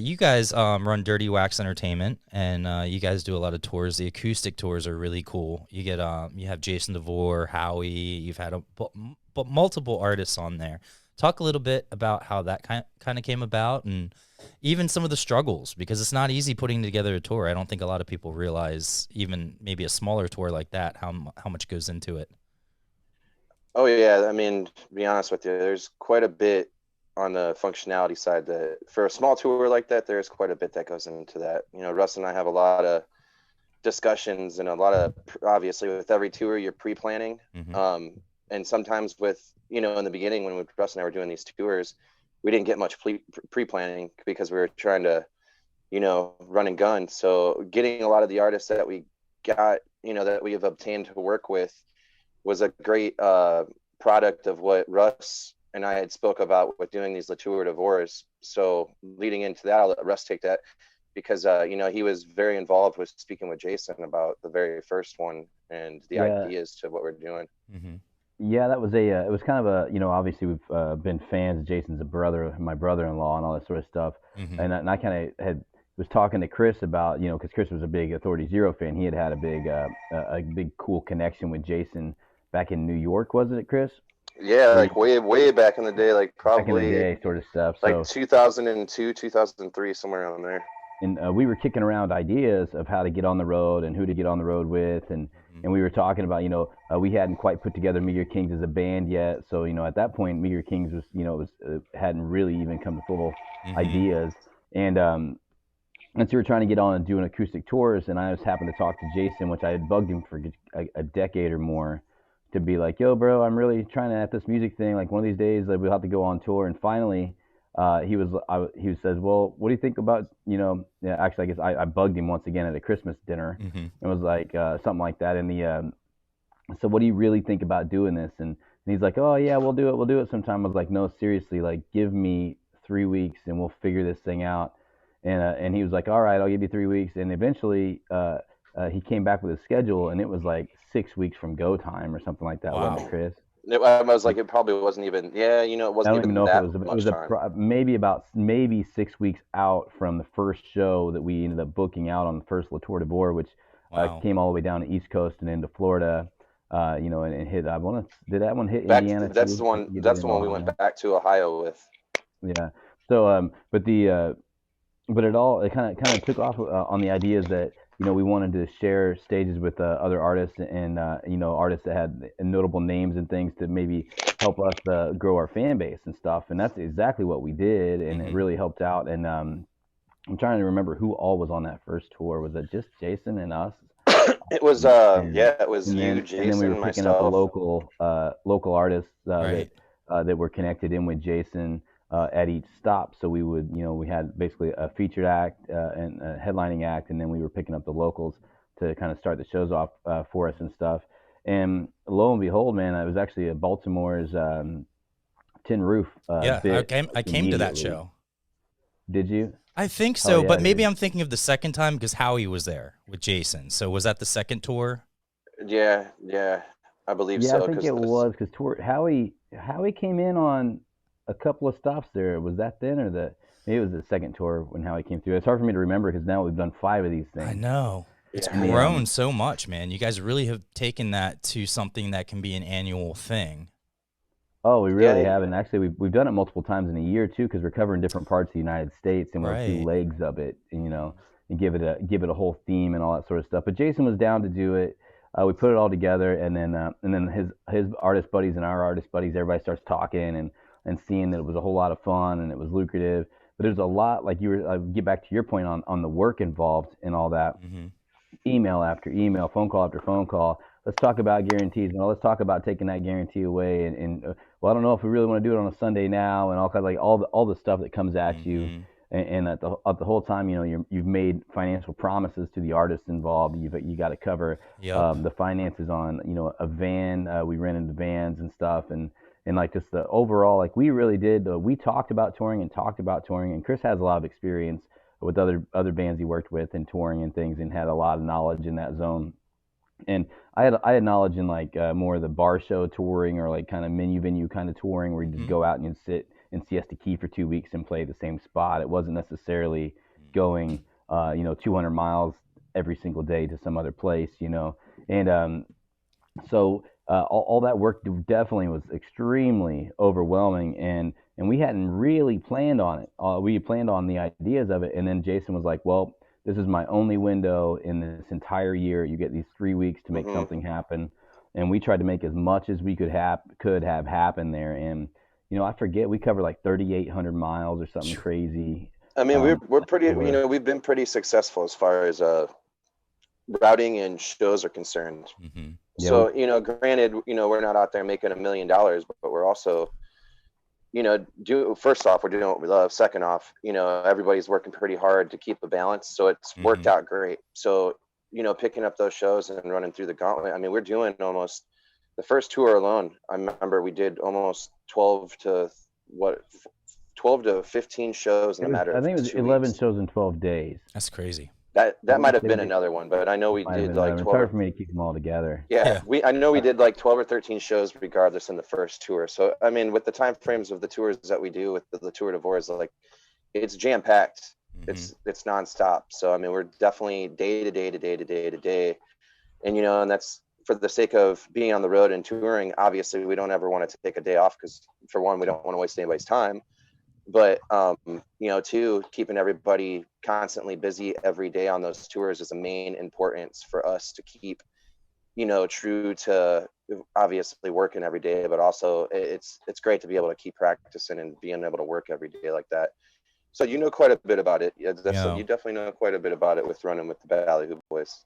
You guys run Dirty Wax Entertainment, and you guys do a lot of tours. The acoustic tours are really cool. You have Jason DeVore, Howie. You've had but multiple artists on there. Talk a little bit about how that kind of came about, and even some of the struggles, because it's not easy putting together a tour. I don't think a lot of people realize, even maybe a smaller tour like that, how much goes into it. Oh yeah, I mean, to be honest with you, there's quite a bit on the functionality side that for a small tour like that, there's quite a bit that goes into that. Russ and I have a lot of discussions and a lot of obviously with every tour you're pre-planning. Hmm. And sometimes with, in the beginning when Russ and I were doing these tours, we didn't get much pre-planning because we were trying to, run and gun. So getting a lot of the artists that we got, that we have obtained to work with was a great product of what Russ and I had spoke about with doing these Tour DeVores. So leading into that, I'll let Russ take that because he was very involved with speaking with Jason about the very first one and the Yeah, ideas to what we're doing. Hmm. yeah, that was it was kind of obviously we've been fans. Jason's a brother, my brother-in-law, and all that sort of stuff. Hmm. And I kind of was talking to Chris about, because Chris was a big Authority Zero fan. He had a big cool connection with Jason back in New York, wasn't it, Chris? Yeah, Where like you, way back in the day, like back in the probably day, sort of stuff. like So 2002, 2003, somewhere around there. and we were kicking around ideas of how to get on the road and who to get on the road with, and Hmm. we were talking about, we hadn't quite put together Meager Kings as a band yet. So at that point, Meager Kings was, hadn't really even come to full Hmm. ideas. And um and so we were trying to get on and doing acoustic tours, and I just happened to talk to Jason, which I had bugged him for a decade or more, to be like, "Yo, bro, I'm really trying to at this music thing. Like one of these days, like, we'll have to go on tour." And finally, he says, "Well, what do you think about, Yeah, actually, I guess I bugged him once again at a Christmas dinner, Hmm. and was like something like that. And so what do you really think about doing this? And he's like, "Oh yeah, we'll do it sometime." I was like, "No, seriously, like give me 3 weeks and we'll figure this thing out." And he was like, "All right, I'll give you 3 weeks." And eventually, he came back with a schedule, and it was like 6 weeks from go time or something like that, wasn't it, Wow. Chris? I was like, it probably wasn't even, yeah, it I wasn't don't even even know if that it was much time. maybe 6 weeks out from the first show that we ended up booking out on the first Tour DeVore, which Wow. came all the way down the East Coast and into Florida. And hit. I want to. Did that one hit Indiana too? I think it did That's the in one we went Ohio. back to Ohio with. Yeah. So, but it kind of took off on the ideas that we wanted to share stages with other artists, and artists that had notable names and things to maybe help us grow our fan base and stuff. And that's exactly what we did, and it Hmm. really helped out. And I'm trying to remember who all was on that first tour. Was it just Jason and us? It was and yeah, it was you, and then we were Jason, picking up a myself. local artists Right. that were connected in with Jason at each stop. So we would, we had basically a featured act and a headlining act, and then we were picking up the locals to kind of start the shows off for us and stuff. And lo and behold, man, it was actually Baltimore's Tin Roof Yeah, I bit came. I came to that immediately. show. Did you? I think Oh so, but yeah, maybe dude. I'm thinking of the second time because Howie was there with Jason. So was that the second tour? Yeah, I believe Yeah, I so. think it was because Howie came in on a couple of stops there. Was that then, or maybe it was the second tour when Howie came through? It's hard for me to remember because now we've done five of these I things. know. It's Yeah, And the grown so much, man. You guys really have taken that to something that can be an annual thing. Oh, we really yeah, have, and actually we've done it multiple times in a year too, because we're covering different parts of the United States, and we'll do Right. legs of it, and, Hmm. and give it a whole theme and all that sort of stuff. But Jason was down to do it. We put it all together, and then his artist buddies and our artist buddies, everybody starts talking and seeing that it was a whole lot of fun and it was lucrative. But there's a lot, like you were, get back to your point on the work involved and all that, Hmm. email after email, phone call after phone call. Let's talk about guarantees. And let's talk about taking that guarantee away. Well, I don't know if we really want to do it on a Sunday now, and all kinds of, like all the stuff that comes at you. Hmm. And at the whole time, you've made financial promises to the artists involved. You got to cover Yep. the finances on a van. We rented the vans and stuff, and like just the overall, like we really did. We talked about touring and talked about touring, and Chris has a lot of experience with other bands he worked with and touring and things, and had a lot of knowledge in that zone. And I had knowledge in like more of the bar show touring, or like kind of menu venue kind of touring, where you just Hmm. go out and you sit in Siesta Key for 2 weeks and play the same spot. It wasn't necessarily going, 200 miles every single day to some other place, and so all that work definitely was extremely overwhelming, and we hadn't really planned on it. We planned on the ideas of it, and then Jason was like, "Well, this is my only window in this entire year. You get these 3 weeks to make something happen." And we tried to make as much as we could have happen there. And I forget, we covered like 3,800 miles or something crazy. I mean, we're pretty, we've been pretty successful as far as routing and shows are concerned. Mm-hmm. So, granted, we're not out there making $1 million, but we're also, first off, we're doing what we love. Second off, everybody's working pretty hard to keep a balance. So it's worked out great. So, picking up those shows and running through the gauntlet. I mean, we're doing almost the first tour alone. I remember we did almost 12 to 15 shows in a matter of 2 weeks. I think it was 11 shows in 12 days. That's crazy. That might have been another one, but I know we did like 12. It's hard for me to keep them all together. Yeah, I know we did like 12 or 13 shows regardless in the first tour. So I mean, with the time frames of the tours that we do with the Tour DeVore, is like it's jam packed. It's nonstop. So I mean, we're definitely day to day, and and that's for the sake of being on the road and touring. Obviously, we don't ever want to take a day off because, for one, we don't want to waste anybody's time. But two, keeping everybody constantly busy every day on those tours is a main importance for us to keep, true to obviously working every day, but also it's great to be able to keep practicing and being able to work every day like that. So quite a bit about it. You definitely know quite a bit about it with running with the Ballyhoo boys.